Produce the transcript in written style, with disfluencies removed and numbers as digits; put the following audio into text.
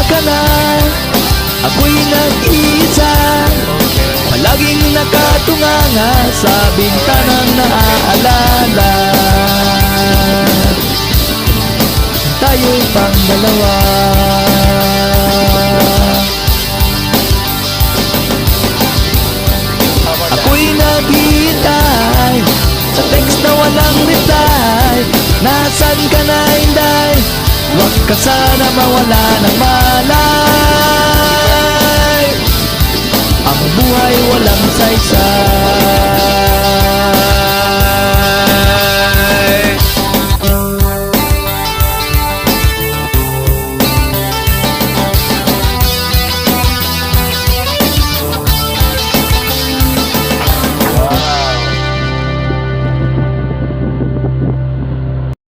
ka na, ako'y nag-iisa, palaging nakatunganga sa bintanang naaalala. Tayo pang dalawa. Ako'y naghihintay sa text na walang reply. Nasaan ka na, Inday? Huwag ka sana mawala ng malay. Ang buhay walang saysay.